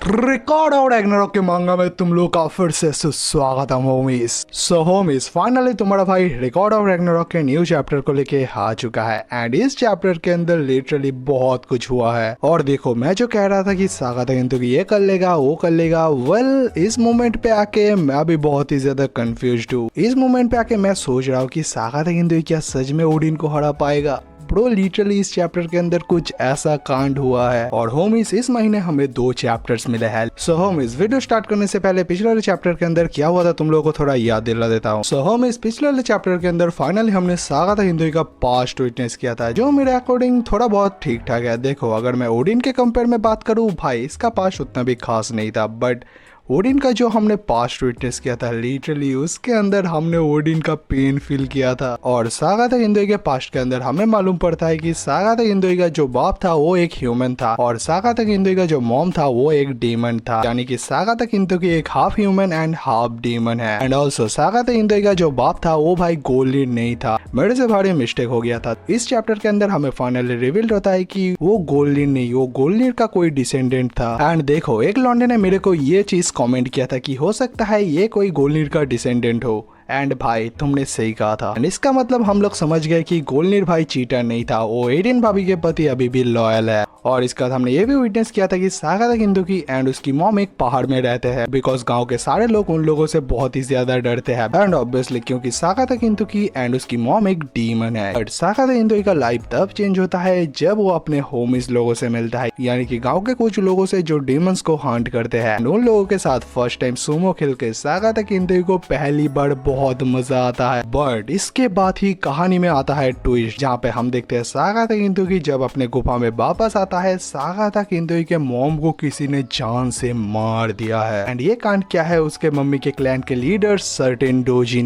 Record और Ragnarok के मांगा में तुम लोग का फिर से सुस्वागत है होमीज। सो होमीज फाइनली तुम्हारा भाई रिकॉर्ड और रैग्नारोक के न्यू चैप्टर को लेके आ चुका है एंड इस चैप्टर के अंदर लिटरली बहुत कुछ हुआ है। और देखो मैं जो कह रहा था कि सागाता किंतु ये कर लेगा वो कर लेगा, वेल इस मोमेंट पे आके मैं भी बहुत ही ज्यादा कंफ्यूज्ड हूँ। इस मोमेंट पे आके मैं सोच रहा हूँ कि सागाता किंतु क्या सच में ओडिन को हरा पाएगा। ब्रो लिटरली इस चैप्टर के अंदर कुछ ऐसा कांड हुआ है और होमीज इस महीने हमें 2 चैप्टर्स मिले हैं। सो होमीज वीडियो स्टार्ट करने से पहले पिछले वाले चैप्टर के अंदर क्या हुआ था तुम लोगों को थोड़ा याद दिला देता हूँ। सो होमीज पिछले वाले चैप्टर के अंदर फाइनली हमने सागाता किंतु का पास्ट विटनेस किया था, जो मेरे अकॉर्डिंग थोड़ा बहुत ठीक ठाक है। देखो अगर मैं ओडिन के कंपेयर में बात करूँ भाई इसका पास्ट उतना भी खास नहीं था, बट ओडिन का जो हमने पास्ट विटनेस किया था लिटरली उसके अंदर हमने ओडिन का पेन फील किया था। और सागाता किंतु के पास्ट के अंदर हमें मालूम पड़ता है कि सागाता किंतु का जो बाप था वो एक ह्यूमन था और सागाता किंतु का जो मॉम था वो एक डीमन था, यानी कि सागाता किंतु की एक half human and half demon है। एंड ऑल्सो सागाता किंतु का जो बाप था वो भाई गोल्डन नहीं था, मेरे से भारी मिस्टेक हो गया था। इस चैप्टर के अंदर हमें फाइनली रिवील होता है कि वो गोल्डन नहीं, वो गोल्डन का कोई डिसेंडेंट था। एंड देखो एक लॉन्डे ने मेरे को ये चीज कमेंट किया था कि हो सकता है ये कोई गोल्डन का डिसेंडेंट हो, एंड भाई तुमने सही कहा था। इसका मतलब हम लोग समझ गए कि गोल्डन भाई चीटर नहीं था, वो एडिन भाभी के प्रति अभी भी लॉयल है। और इसका बाद हमने ये भी विटनेस किया था कि सागाता किंतु की एंड उसकी मॉम एक पहाड़ में रहते हैं, बिकॉज गांव के सारे लोग उन लोगों से बहुत ही ज्यादा डरते हैं। एंड ऑब्वियसली क्योंकि सागाता किंतु की एंड उसकी मॉम एक डीमन है। बट सागाता किंतु का लाइफ तब चेंज होता है जब वो अपने होमीज लोगों से मिलता है, यानी कि गाँव के कुछ लोगों से जो डीमंस को हंट करते हैं। उन लोगों के साथ फर्स्ट टाइम सुमो खेल के सागाता किंतु को पहली बार बहुत मजा आता है। बट इसके बाद ही कहानी में आता है ट्विस्ट, जहाँ पे हम देखते हैं सागाता किंतु की जब अपने गुफा में वापस आता है सागाता किंतु के मॉम को किसी ने जान से मार दिया है। एंड ये कांड क्या है उसके मम्मी के क्लैन के लीडर सर्टेन डोजी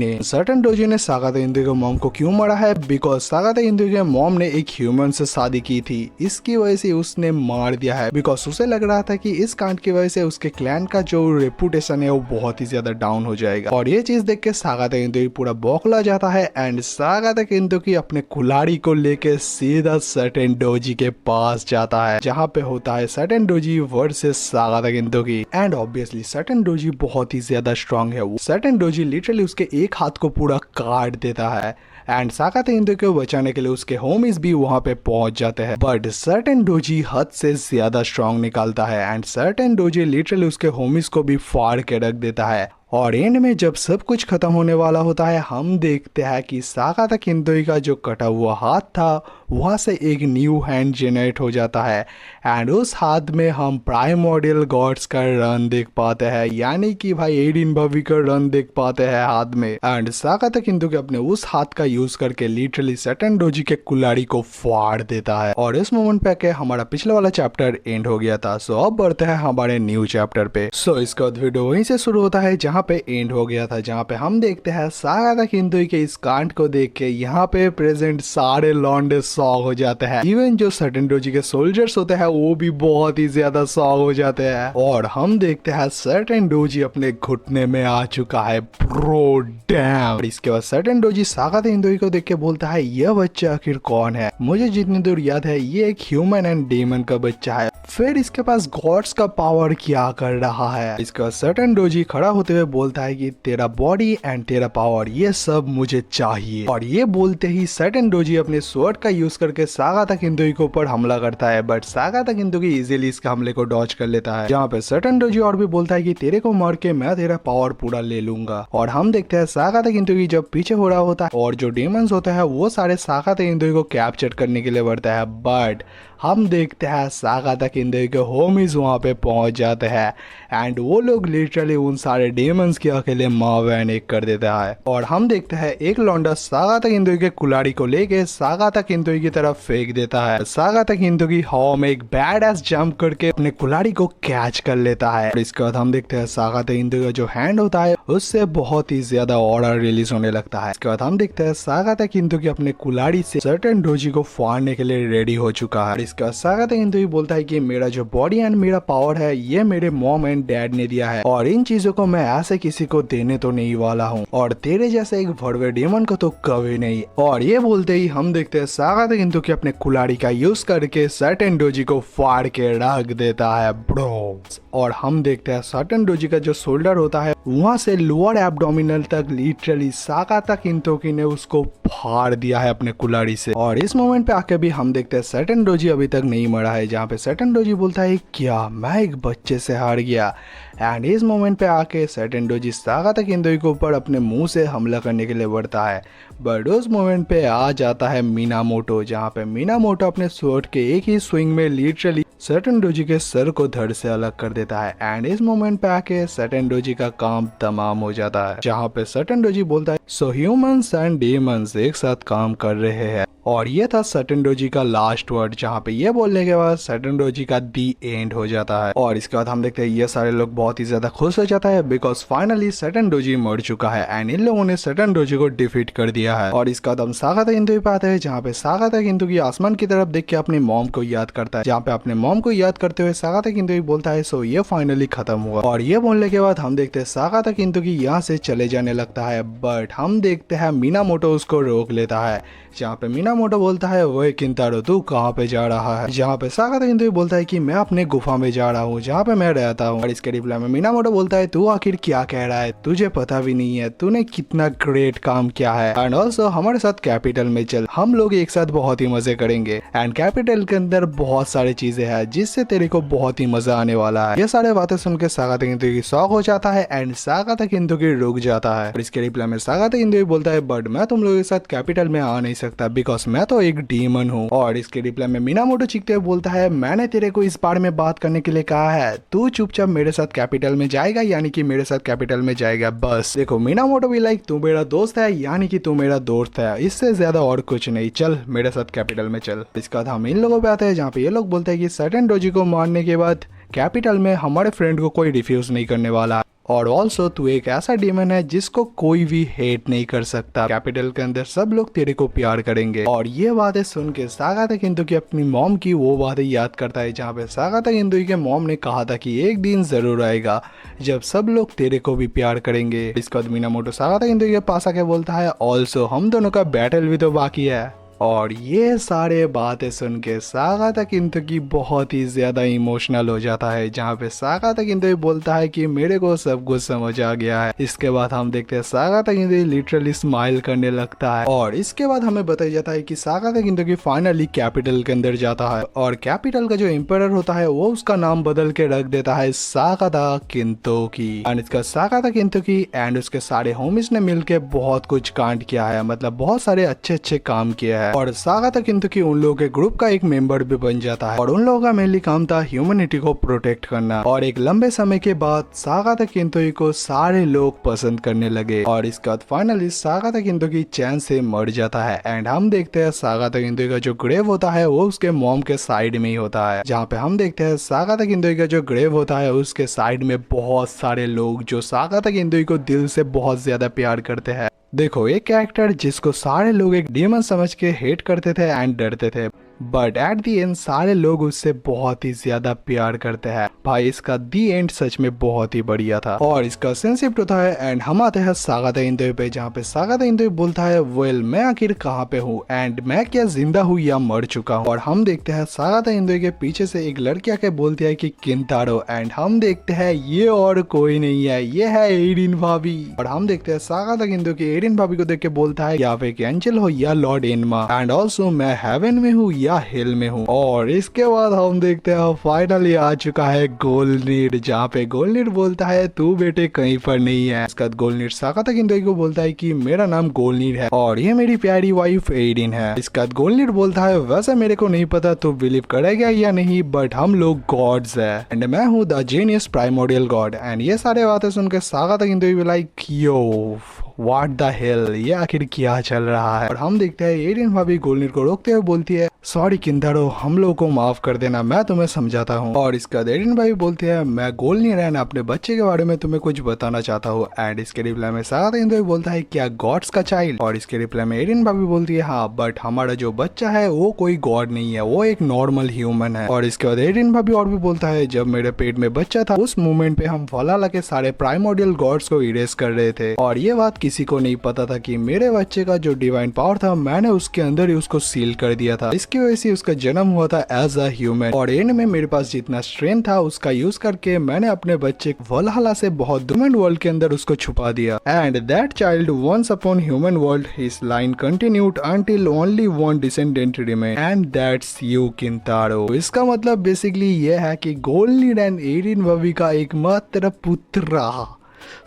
ने सागाता किंतु के मॉम को क्यों मारा है, बिकॉज सागाता किंतु के मॉम ने एक ह्यूमन से शादी की थी, इसकी वजह से उसने मार दिया है। बिकॉज उसे लग रहा था कि इस कांड की वजह से उसके क्लैन का जो रेपुटेशन है वो बहुत ही ज्यादा डाउन हो जाएगा। और ये चीज देख के सागाता किंतु पूरा बौखला जाता है एंड सागाता किंतु की अपने कुल्हाड़ी को लेके सीधा सर्टेन डोजी के पास जाता है, जहाँ पे होता है सर्टेन डोजी वर्सेस सागाता किंतु की। एंड ऑब्वियसली सर्टेन डोजी बहुत ही ज्यादा स्ट्रांग है। सर्टेन डोजी लिटरली उसके एक हाथ को पूरा काट देता है एंड सागाता किंतु को बचाने के लिए उसके होमीज भी वहां पे पहुंच जाते हैं। बट सर्टेन डोजी हद से ज्यादा स्ट्रांग निकालता है एंड सर्टेन डोजी लिटरली उसके होमीज को भी फाड़ के रख देता है। और एंड में जब सब कुछ खत्म होने वाला होता है हम देखते हैं कि सागाता किंतु का जो कटा हुआ हाथ था वहां से एक न्यू हैंड जनरेट हो जाता है एंड उस हाथ में हम प्राइमोर्डियल गॉड्स का रन देख पाते हैं, यानी कि भाई एडिन भाभी का रन देख पाते हैं हाथ में। एंड सागाता किंतु के अपने उस हाथ का यूज करके लिटरली सर्टेन डोजी के कुल्हाड़ी को फाड़ देता है। और इस मोमेंट पे हमारा पिछला वाला चैप्टर एंड हो गया था। सो अब बढ़ते हैं हमारे न्यू चैप्टर पे। सो इसका वीडियो वहीं से शुरू होता है जहाँ पे एंड हो गया था, जहाँ पे हम देखते हैं सागाता किंतु के इस कांड को देख के यहाँ पे प्रेजेंट सारे लॉन्डे शॉक हो जाते हैं। इवन जो सर्टेन डोजी के सोल्जर्स होते हैं वो भी बहुत ही ज्यादा शॉक हो जाते हैं। और हम देखते हैं सर्टेन डोजी अपने घुटने में आ चुका है, ब्रो डैम। इसके बाद सर्टेन डोजी सागाता किंतु को देख के बोलता है यह बच्चा आखिर कौन है, मुझे जितनी दूर याद है ये एक ह्यूमन एंड डेमन का बच्चा है, फिर इसके पास गॉड्स का पावर क्या कर रहा है। इसका सर्टेन डोजी खड़ा होते हुए बोलता है कि तेरा बॉडी एंड तेरा पावर ये सब मुझे चाहिए। और ये बोलते ही सर्टेन डोजी अपने स्वॉर्ड का यूज करके सागाता किंतु के ऊपर हमला करता है, बट सागाता किंतु की इजीली इसका हमले को डॉज कर लेता है। जहाँ पे सर्टेन डोजी और भी बोलता है कि तेरे को मार के मैं तेरा पावर पूरा ले लूंगा। और हम देखते हैं सागाता किंतु की जब पीछे हो रहा होता है और जो डेमंस होता है वो सारे सागाता किंतु को कैप्चर करने के लिए बढ़ता है, बट हम देखते हैं सागाता किंतु के होमीज वहां पे पहुंच जाते हैं एंड वो लोग लिटरली उन सारे डेमंस के अकेले मावेन एक कर देता है। और हम देखते हैं एक लौंडा सागाता किंतु के कुल्हाड़ी को लेके सागाता किंतु की तरफ फेंक देता है। सागाता किंतु की हवा में एक बैड एस जंप करके अपने कुल्हाड़ी को कैच कर लेता है। और इसके बाद हम देखते हैं सागाता किंतु का जो हैंड होता है उससे बहुत ही ज्यादा ऑर्डर रिलीज होने लगता है। इसके बाद हम देखते हैं सागाता किंतु की अपने कुल्हाड़ी से सर्टेन डोजी को फाड़ने के लिए रेडी हो चुका है। इसका सागाता किंतोगी बोलता है कि मेरा जो बॉडी एंड मेरा पावर है ये मेरे मॉम एंड डैड ने दिया है और इन चीजों को मैं ऐसे किसी को देने तो नहीं वाला हूँ और तेरे जैसे एक भड़वे डेमन को तो कभी नहीं। और ये बोलते ही हम देखते हैं सागाता किंतोगी अपने कुल्हाड़ी का यूज करके सर्टेन डोजी को फाड़ के रख देता है ब्रो। और हम देखते हैं सर्टेन डोजी का जो शोल्डर होता है वहां से लोअर एब्डोमिनल तक लिटरली सागाता किंतोगी ने उसको फाड़ दिया है अपने कुल्हाड़ी से। और इस मोमेंट पे आके भी हम देखते हैं सर्टेन डोजी अभी तक नहीं मरा है, जहाँ पे सर्टेन डोजी बोलता है क्या मैं एक बच्चे से हार गया। एंड इस मोमेंट पे आके सर्टेन डोजी सागाता किंतोगी के ऊपर अपने मुंह से हमला करने के लिए बढ़ता है, बट उस मोमेंट पे आ जाता है मीनामोटो, जहाँ पे मीनामोटो अपने स्वॉर्ड के एक ही स्विंग में लिटरली सर्टेन डोजी के सर को धड़ से अलग कर देता है। एंड इस मोमेंट पे आके सर्टेन डोजी का काम तमाम हो जाता है, जहाँ पे सर्टेन डोजी बोलता है सो ह्यूमंस एंड डेमंस एक साथ काम कर रहे हैं। और ये था सर्टेन डोजी का लास्ट वर्ड, जहाँ पे ये बोलने के बाद सर्टेन डोजी का दी एंड हो जाता है। और इसके बाद हम देखते हैं ये सारे लोग बहुत ही ज्यादा खुश हो जाता है बिकॉज फाइनली सर्टेन डोजी मर चुका है एंड इन लोगों ने सर्टेन डोजी को डिफीट कर दिया है। और इसके बाद हम सागाता किंतोगी पे आते हैं, जहाँ पे सागाता किंतोगी आसमान की तरफ देख के अपनी मॉम को याद करता है, जहाँ पे अपने मॉम को याद करते हुए सागाता किंतोगी बोलता है सो ये फाइनली खत्म हुआ। और ये बोलने के बाद हम देखते हैं सागाता किंतोगी यहाँ से चले जाने लगता है, बट हम देखते हैं मीनामोटो उसको रोक लेता है, जहाँ पे मीनामोटो बोलता है वो किंतारो तू कहाँ पे जा रहा है, जहाँ पे सागाता किंतोगी बोलता है कि मैं अपने गुफा में जा रहा हूँ जहाँ पे मैं रहता हूँ। और इसके रिप्लाई में मीनामोटो बोलता है तू आखिर क्या कह रहा है, तुझे पता भी नहीं है तूने कितना ग्रेट काम किया है एंड ऑल्सो हमारे साथ कैपिटल में चल, हम लोग एक साथ बहुत ही मजे करेंगे एंड कैपिटल के अंदर बहुत सारी चीजें हैं जिससे तेरे को बहुत ही मजा आने वाला है। ये सारे बातें सुन के सागाता किंतोगी शॉक हो जाता है एंड सागाता किंतोगी रुक जाता है। और इसके रिप्लाई में सागाता किंतोगी बोलता है बट मैं तुम लोगों के साथ कैपिटल में आ नहीं सकता बिकॉज मैं तो एक डीमन हूँ। और इसके रिप्लाई में मीनामोटो चीखते हुए बोलता है मैंने तेरे को इस बारे में बात करने के लिए कहा है, तू चुपचाप मेरे साथ कैपिटल में जाएगा, यानी कि मेरे साथ कैपिटल में जाएगा बस। देखो मीनामोटो भी लाइक तू मेरा दोस्त है यानी कि तू मेरा दोस्त है, इससे ज्यादा और कुछ नहीं, चल मेरे साथ कैपिटल में चल। इसके बाद हम इन लोगों पे आते हैं जहाँ पे ये लोग बोलते हैं कि सर्टेन डोजी को मारने के बाद कैपिटल में हमारे फ्रेंड को कोई रिफ्यूज नहीं करने वाला और ऑल्सो तू एक ऐसा डीमन है जिसको कोई भी हेट नहीं कर सकता, कैपिटल के अंदर सब लोग तेरे को प्यार करेंगे। और ये बातें सुन के सागाता किंतोगी अपनी मॉम की वो बातें याद करता है, जहाँ पे सागाता किंतोगी के मॉम ने कहा था कि एक दिन जरूर आएगा जब सब लोग तेरे को भी प्यार करेंगे। इसके बाद मीनामोटो सागाता किंतोगी के पास आके बोलता है ऑल्सो हम दोनों का बैटल भी तो बाकी है। और ये सारे बातें सुन के सागाता किंतोगी बहुत ही ज्यादा इमोशनल हो जाता है, जहाँ पे सागाता किंतोगी बोलता है कि मेरे को सब कुछ समझ आ गया है। इसके बाद हम देखते हैं सागाता किंतोगी लिटरली स्माइल करने लगता है। और इसके बाद हमें बताया जाता है कि सागाता किंतोगी फाइनली कैपिटल के अंदर जाता है और कैपिटल का जो एम्परर होता है वो उसका नाम बदल के रख देता है सागाता किंतोगी। एंड इसका सागाता किंतोगी एंड उसके सारे होमिस ने मिलकर बहुत कुछ कांड किया है, मतलब बहुत सारे अच्छे अच्छे काम किया है। और सागाता किंतोगी उन लोगों के ग्रुप का एक मेंबर भी बन जाता है और उन लोगों का मेनली काम था ह्यूमैनिटी को प्रोटेक्ट करना। और एक लंबे समय के बाद सागाता किंतोगी को सारे लोग पसंद करने लगे और इसके बाद फाइनली सागाता किंतोगी चैन से मर जाता है। एंड हम देखते हैं सागाता किंतोगी का जो ग्रेव होता है वो उसके मॉम के साइड में ही होता है, जहाँ पे हम देखते हैं सागाता किंतोगी का जो ग्रेव होता है उसके साइड में बहुत सारे लोग जो सागाता किंतोगी को दिल से बहुत ज्यादा प्यार करते हैं। देखो एक कैरेक्टर जिसको सारे लोग एक डीमन समझ के हेट करते थे एंड डरते थे, बट एट दी एंड सारे लोग उससे बहुत ही ज्यादा प्यार करते हैं। भाई इसका दी एंड सच में बहुत ही बढ़िया था। और इसका सेंसिप्ट होता है एंड हम आते हैं सागाता किंतोगी पे, जहाँ पे सागाता किंतोगी बोलता है वेल मैं आखिर कहाँ पे हूँ एंड मैं क्या जिंदा हूँ या मर चुका हूँ। और हम देखते हैं सागाता किंतोगी के पीछे से एक लड़की आके बोलती है कि किंतारो एंड हम देखते हैं ये और कोई नहीं है, ये है एरिन भाभी। और हम देखते हैं सागाता किंतोगी एरिन भाभी को देख के बोलता है या आप एक एंजल हो या लॉर्ड एनमा एंड ऑल्सो मैं हेवन में हूँ या हेल में हूँ। और इसके बाद हम देखते हैं फाइनली आ चुका है गोलनीड, जहाँ पे गोलनीड बोलता है तू बेटे कहीं पर नहीं है। इसके बाद गोलनीड सागाता किंतोगी को बोलता है कि मेरा नाम गोलनीड है और ये मेरी प्यारी वाइफ एरिन है। इसके बाद गोलनीड बोलता है वैसे मेरे को नहीं पता तू बिलीव करेगा या नहीं, बट हम लोग गॉड्स है एंड मैं हूँ the genius primordial god. And ये सारे बातें सुनकर Sakata Kintoki like yo what the hell, ये आखिर क्या चल रहा है। और हम देखते हैं एरिन भाभी गोल्डनिर को रोकते हुए बोलती है सॉरी किंतारो, हम लोगों को माफ कर देना, मैं तुम्हें समझाता हूँ। और इसके बाद एरिन भाभी बोलती है मैं गोल्डनिर एंड अपने बच्चे के बारे में तुम्हें कुछ बताना चाहता हूँ। एंड इसके रिप्लाई में सागाता किंतोई बोलता है क्या गॉड्स का चाइल्ड। और इसके रिप्लाई में एरिन भाभी बोलती है हाँ, बट हमारा जो बच्चा है वो कोई गॉड नहीं है, वो एक नॉर्मल ह्यूमन है। और इसके बाद एरिन भाभी और भी बोलता है जब मेरे पेट में बच्चा था उस मोमेंट पे हम वलाला के सारे प्राइमोडियल गॉड्स को इरेज कर रहे थे, और ये बात किसी को नहीं पता था कि मेरे बच्चे का जो डिवाइन पावर था मैंने उसके अंदर ही उसको सील कर दिया था। इसकी वजह से उसका जन्म हुआ था एज अ ह्यूमन, और एंड में मेरे पास जितना स्ट्रेंथ था उसका यूज करके मैंने अपने बच्चे वलाला से बहुत ह्यूमन वर्ल्ड के अंदर उसको छुपा दिया। And that child once upon human world, his line continued until only one descendant remain and that's you Kintaro. इसका मतलब बेसिकली ये है कि गोल्डनिर एंड एरिन भाभी का एकमात्र पुत्र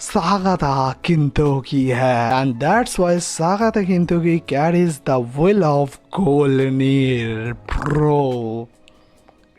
सागाता किंतोकी है, and that's why Sakata Kintoki carries the will of गोल्डनिर ब्रो।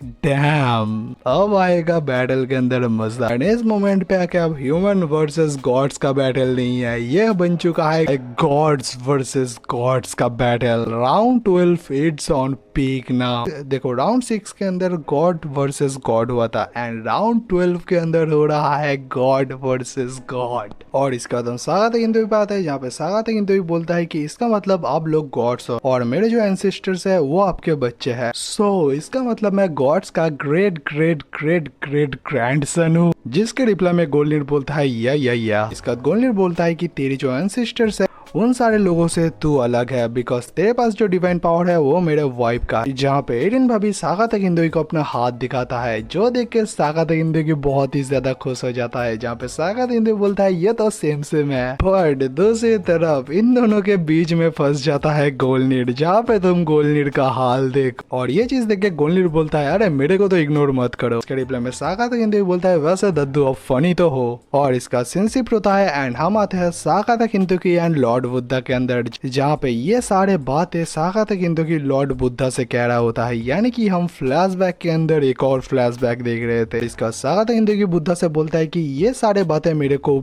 डैम, अब आएगा बैटल के अंदर मजा। इस मोमेंट पे आके अब ह्यूमन वर्सेस गॉड्स का बैटल नहीं है, ये बन चुका है गॉड्स वर्सेस गॉड्स का battle. Round 12 it's on peak now. देखो राउंड 6 के अंदर गॉड वर्सेस गॉड हुआ था, एंड राउंड 12 के अंदर हो रहा है गॉड वर्सेस गॉड। और इसका तो सागाता किंतोई पे आता है, जहाँ पे सागाता किंतोई बोलता है कि इसका मतलब आप लोग गॉड्स हो और मेरे जो एंसेस्टर्स है वो आपके बच्चे हैं। सो इसका मतलब मैं गॉड्स का great great great great grandson हूँ। जिसके रिप्लाई में गोल्डनिर बोलता है या। इसका गोल्डनिर बोलता है कि तेरी जो एंसेस्टर्स है उन सारे लोगों से तू अलग है, बिकॉज तेरे पास जो डिवाइन पावर है वो मेरे वाइफ का। जहाँ पे एरिन भाभी सागाता किंतोई को अपना हाथ दिखाता है, जो देख के सागाता किंतोई बहुत ही ज्यादा खुश हो जाता है। जहाँ पे सागाता किंतोई बोलता है ये तो सेम है, बट दूसरी तरफ इन दोनों के बीच में फंस जाता है गोल्डनिर, जहाँ पे तुम गोल्डनिर का हाल देख। और ये चीज देख के गोल्डनिर बोलता है अरे मेरे को तो इग्नोर मत करो। उसके रिप्लाई में सागाता किंतोई बोलता है वैसे दद्दू अब फनी तो हो। और इसका सिंसिप होता है, एंड हम आते हैं सागाता किंतोई एंड लॉर्ड बुद्धा के अंदर, जहाँ पे ये सारे बातें सागाता किंतोई लॉर्ड बुद्धा से कह रहा होता है। यानी कि हम फ्लैशबैक के अंदर एक और फ्लैशबैक देख रहे थे। इसका सागाता किंतोई बुद्धा से बोलता है कि ये सारे बातें मेरे को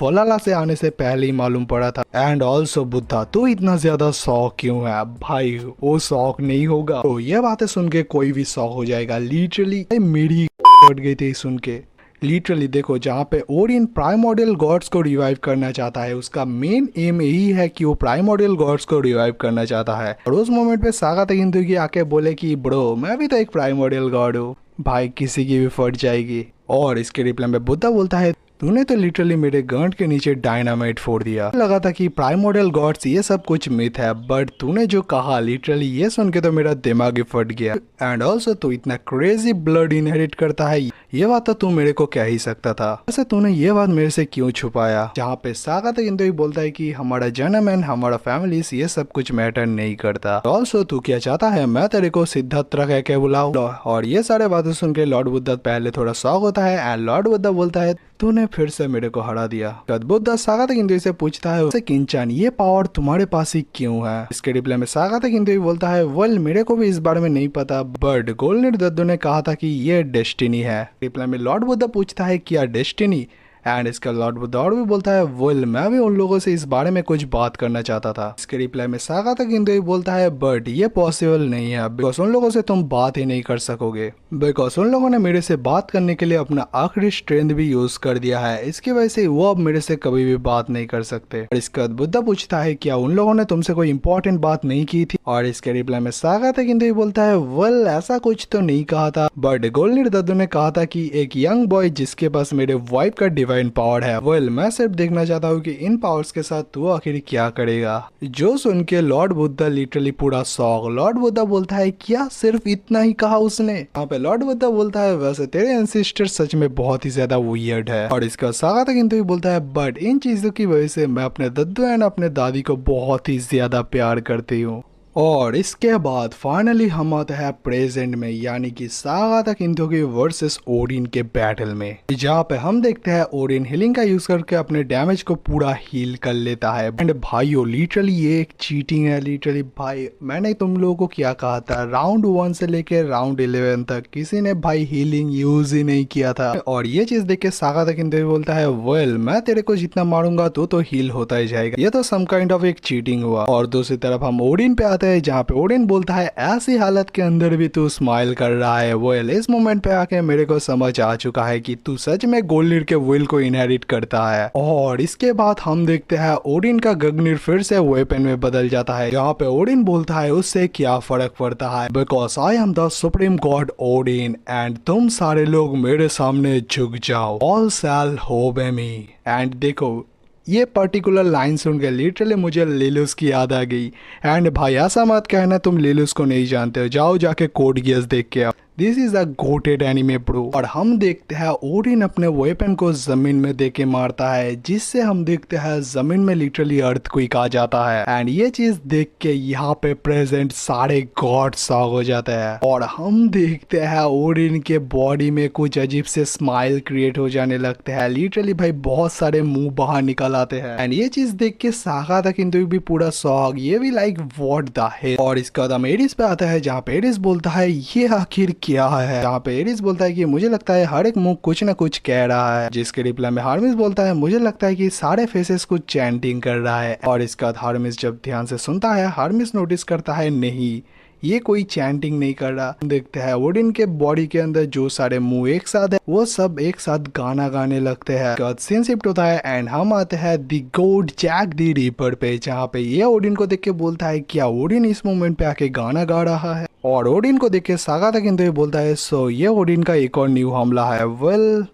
वलाला से आने से पहले ही मालूम पड़ा था। एंड ऑल्सो बुद्धा तू इतना ज्यादा शौक क्यों है भाई, वो शौक नहीं होगा। तो ये बातें सुन के कोई भी शौक हो जाएगा। लिटरली मेरी फट गई थी सुन के। लिटरली देखो, जहाँ पे ओरिन प्राइमोडियल गॉड्स को रिवाइव करना चाहता है, उसका मेन एम यही है कि वो प्राइमोडियल गॉड्स को रिवाइव करना चाहता है। और उस मोमेंट पे सागाता किंतोई आके बोले कि ब्रो मैं भी तो एक प्राइमोडियल गॉड हूँ, भाई किसी की भी फट जाएगी। और इसके रिप्लाई में बुद्धा बोलता है तूने तो लिटरली मेरे गांड के नीचे डायनामाइट फोड़ दिया। लगा था कि प्राइमोडियल गॉड्स ये सब कुछ मिथ है, बट तूने जो कहा लिटरली ये सुन के तो मेरा दिमाग ही फट गया। एंड ऑल्सो तू इतना क्रेजी ब्लड इनहेरिट करता है, ये बात तो तू मेरे को कह ही सकता था, वैसे तूने ये बात मेरे से क्यों छुपाया। जहाँ पे सागाता किंतोई बोलता है कि हमारा जन्म एंड हमारा फैमिली ये सब कुछ मैटर नहीं करता। ऑल्सो तू क्या चाहता है मैं तेरे को सिद्धार्थ कह के बुलाऊं। और ये सारे बातें सुन के लॉर्ड बुद्धा पहले थोड़ा शॉक होता है, एंड लॉर्ड बुद्धा बोलता है तूने फिर से मेरे को हरा दिया। बुद्धा सागाता किंतोई से पूछता है उसे किंचान ये पावर तुम्हारे पास ही क्यों है। इसके रिप्लाई में सागाता किंतोई बोलता है वेल मेरे को भी इस बारे में नहीं पता, बट गोल्डनिर दद्दू ने कहा था कि ये डेस्टिनी है। रिप्लाई में लॉर्ड बुद्धा पूछता है क्या डेस्टिनी, एंड इसका लॉर्ड बुद्धा और भी बोलता है वेल मैं भी उन लोगों से इस बारे में कुछ बात करना चाहता था। इसके रिप्लाई में सागाता किंतोई बोलता है बट ये पॉसिबल नहीं है, बिकॉज उन लोगों से तुम बात ही नहीं कर सकोगे, बिकॉज उन लोगों ने मेरे से बात करने के लिए अपना आखिरी स्ट्रेंथ भी यूज कर दिया है। इसकी वजह से वो अब मेरे से कभी भी बात नहीं कर सकते। और इसके बाद बुद्धा पूछता है क्या उन लोगों ने तुमसे कोई इंपॉर्टेंट बात नहीं की थी। और इसके रिप्लाई में सागाता किंतोई बोलता है वेल ऐसा कुछ तो नहीं कहा था, बट गोल्डनिर दद्दू ने कहा था कि एक यंग बॉय जिसके पास मेरे वाइफ का डिवाइन पावर है, वेल मैं सिर्फ देखना चाहता हूँ कि इन पावर्स के साथ तू आखिर क्या करेगा। जो सुन के लॉर्ड बुद्धा लिटरली पूरा शॉक। लॉर्ड बुद्धा बोलता है क्या सिर्फ इतना ही कहा उसने। यहाँ पे लॉर्ड बुद्धा बोलता है वैसे तेरे एंसेस्टर सच में बहुत ही ज्यादा वियर्ड है। और इसका सागाता किंतोई बोलता है बट इन चीजों की वजह से मैं अपने दद्दू एंड अपने दादी को बहुत ही ज्यादा प्यार करती हूँ। और इसके बाद फाइनली हम आते हैं प्रेजेंट में, यानी कि सागाता किंतोगी वर्सेस ओडिन के बैटल में, जहाँ पे हम देखते हैं ओडिन हीलिंग का यूज करके अपने डैमेज को पूरा हील कर लेता है। एंड भाइयों लिटरली ये एक चीटिंग है। लिटरली भाई मैंने तुम लोगों को क्या कहा था, राउंड 1 से लेके राउंड 11 तक किसी ने भाई हीलिंग यूज ही नहीं किया था। और ये चीज देख के सागाता किंतोगी बोलता है वेल मैं तेरे को जितना मारूंगा तो हील होता ही जाएगा। ये तो सम काइंड ऑफ एक चीटिंग हुआ। और दूसरी तरफ हम ओडिन पे आते हैं, जहाँ पे ओडिन बोलता है ऐसी हालत के अंदर भी तू स्माइल कर रहा है। वेल इस मोमेंट पे आके मेरे को समझ आ चुका है कि तू सच में गोल्डिर के विल को इनहेरिट करता है। और इसके बाद हम देखते हैं ओडिन का गगनीर फिर से वेपन में बदल जाता है, जहाँ पे ओडिन बोलता है उससे क्या फर्क पड़ता है, because I am the supreme God Odin and तुम सारे लोग मेरे सामने झुक जाओ, ऑल शैल ओबे मी। एंड देखो ये पर्टिकुलर लाइन सुन के लिटरली मुझे लेलुस की याद आ गई। एंड भाई ऐसा मत कहना तुम लेलुस को नहीं जानते हो, जाओ जाके कोड गियर्स देख के आओ। This is a GOATed anime bro. और हम देखते हैं ओडिन अपने वेपन को जमीन में देके मारता है, जिससे हम देखते हैं जमीन में लिटरली अर्थक्वेक आ जाता है। एंड ये चीज देख के यहाँ पे प्रेजेंट सारे गॉड शॉक हो जाते हैं। और हम देखते हैं ओडिन के बॉडी में कुछ अजीब से स्माइल क्रिएट हो जाने लगते हैं। लिटरली भाई बहुत सारे मुंह बाहर निकल आते हैं। एंड ये चीज देख के सागाता किंतु भी पूरा शॉक, ये भी लाइक व्हाट द हेल। और इसके बाद हम एरिस पे आता है, जहाँ पे एरिस बोलता है ये आखिर क्या है। यहाँ पे एरिस बोलता है कि मुझे लगता है हर एक मुंह कुछ ना कुछ कह रहा है, जिसके रिप्लाई में हार्मिस बोलता है मुझे लगता है कि सारे फेसेस कुछ चैंटिंग कर रहा है। और इसके बाद हार्मिस जब ध्यान से सुनता है, हार्मिस नोटिस करता है नहीं ये कोई चैंटिंग नहीं कर रहा। देखते हैं ओडिन के बॉडी के अंदर जो सारे मुंह एक साथ है वो सब एक साथ गाना गाने लगते हैं। सीन शिफ्ट होता है एंड हम आते हैं the god Jack the reaper पे, जहाँ पे ये ओडिन को देख के बोलता है क्या ओडिन इस मोमेंट पे आके गाना गा रहा है। और ओडिन को देख के सागाता किंतु बोलता है सो ये ओडिन का एक और न्यू हमला है। वेल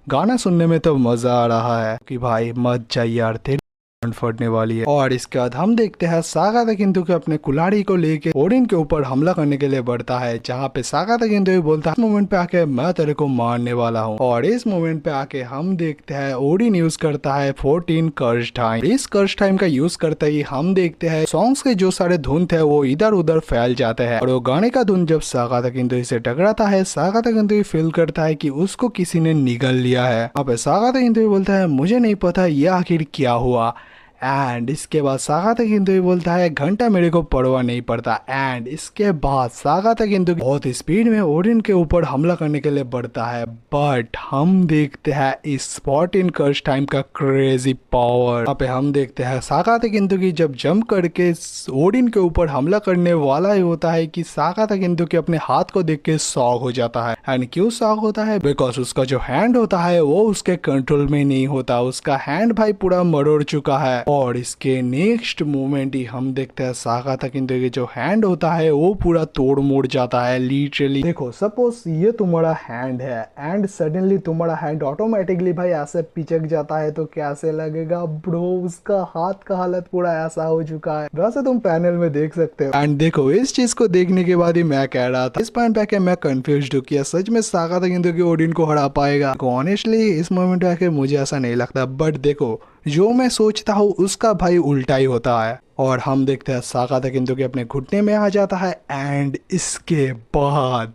गाना सुनने में तो मजा आ रहा है कि भाई मत जाइए यार तेरी फटने वाली है। और इसके बाद हम देखते हैं सागाता किंतु के अपने कुल्हाड़ी को लेके ओडिन के ऊपर हमला करने के लिए बढ़ता है, जहाँ पे सागाता किंतु बोलता है इस मोमेंट पे आके मैं तेरे को मारने वाला हूँ। और इस मोमेंट पे आके हम देखते हैं ओडिन यूज करता है 14 कर्स टाइम। इस कर्स टाइम का यूज करते ही हम देखते हैं सॉन्ग्स के जो सारे धुन थे वो इधर उधर फैल जाते हैं। और वो गाने का धुन जब सागाता किंतु से टकराता है, सागाता किंतु फील करता है कि उसको किसी ने निगल लिया है। अब सागाता किंतु बोलता है मुझे नहीं पता ये आखिर क्या हुआ। एंड इसके बाद सागाता किंतु बोलता है घंटा मेरे को परवाह नहीं पड़ता। एंड इसके बाद सागाता किंतु बहुत स्पीड में ओडिन के ऊपर हमला करने के लिए बढ़ता है, बट हम देखते हैं इस 14 कर्स टाइम का क्रेजी पावर। यहाँ पे हम देखते हैं सागाता किंतु की जब जंप करके ओडिन के ऊपर हमला करने वाला ही होता है कि सागाता किंतु के अपने हाथ को देख के शॉक हो जाता है। एंड क्यों शॉक होता है, बिकॉज उसका जो हैंड होता है वो उसके कंट्रोल में नहीं होता, उसका हैंड भाई पूरा मरोड़ चुका है। और इसके नेक्स्ट मोमेंट ही हम देखते हैं सागाता किंतु के जो हैंड होता है वो पूरा तोड़ मोड़ जाता है। लिटरली देखो सपोज ये तुम्हारा हैंड है एंड सडनली तुम्हारा हैंड ऑटोमेटिकली भाई ऐसे पिचक जाता है तो कैसे लगेगा ब्रो। उसका हाथ का हालत पूरा ऐसा हो चुका है, वैसे तुम पैनल में देख सकते हो। एंड देखो इस चीज को देखने के बाद ही मैं कह रहा था इस पॉइंट पे आके मैं कंफ्यूज हूँ कि सच में सागाता किंतु की ओडिन को हरा पाएगा। ऑनेस्टली इस मोमेंट पे आके मुझे ऐसा नहीं लगता, बट देखो जो मैं सोचता हूँ उसका भाई उल्टा ही होता है। और हम देखते हैं सागाता किंतु के अपने घुटने में आ जाता है। एंड इसके बाद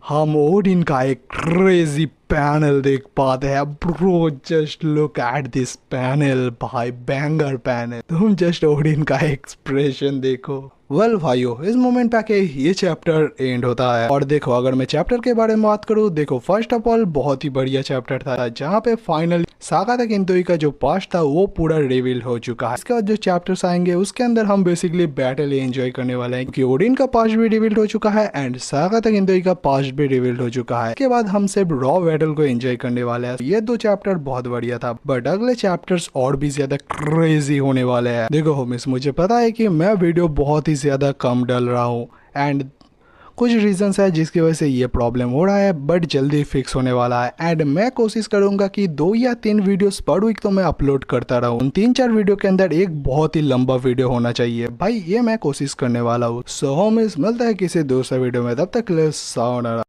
हम ओडिन का एक क्रेजी पैनल देख पाते हैं bro. Just look at this panel भाई, बैंगर पैनल। तुम जस्ट ओडिन का एक्सप्रेशन देखो। वेल भाइयों इस मोमेंट पे आके ये चैप्टर एंड होता है। और देखो अगर मैं चैप्टर के बारे में बात करूँ, देखो फर्स्ट ऑफ ऑल बहुत ही बढ़िया चैप्टर था, जहाँ पे फाइनल सागाता किंतु का जो पास्ट था वो पूरा रिवील हो चुका है। इसके बाद जो चैप्टर्स आएंगे उसके अंदर हम बेसिकली बैटल एंजॉय करने वाले हैं, क्योंकि ओडिन का पास्ट भी रिवील हो चुका है एंड सागाता किंतु का पास्ट भी रिवील हो चुका है। इसके बाद हम सिर्फ रॉ बैटल को एंजॉय करने वाले हैं। ये 2 चैप्टर बहुत बढ़िया था, बट अगले चैप्टर्स और भी ज्यादा क्रेजी होने वाले हैं। देखो होमिस मुझे पता है कि मैं वीडियो बहुत ही ज्यादा कम डाल रहा हूँ एंड कुछ रीजंस है जिसकी वजह से ये प्रॉब्लम हो रहा है, बट जल्दी फिक्स होने वाला है। एंड मैं कोशिश करूंगा कि 2 या 3 वीडियोस पर वीक तो मैं अपलोड करता रहूं। उन 3-4 वीडियो के अंदर एक बहुत ही लंबा वीडियो होना चाहिए भाई, ये मैं कोशिश करने वाला हूँ। सो होमिस मिलता है किसी दूसरे वीडियो में, तब तक ले साउंड।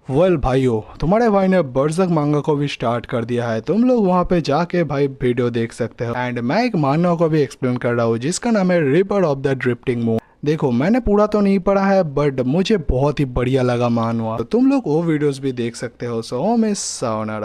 वेल भाइयों तुम्हारे भाई ने बर्ज़र्क मांगा को भी स्टार्ट कर दिया है, तुम लोग वहाँ पे जाके भाई वीडियो देख सकते हो। एंड मैं एक मांगा को भी एक्सप्लेन कर रहा हूँ जिसका नाम है ripper of the drifting moon. देखो मैंने पूरा तो नहीं पढ़ा है बट मुझे बहुत ही बढ़िया लगा मानवा, तो तुम लोग वो वीडियोस भी देख सकते हो। सो मिस सायोनारा।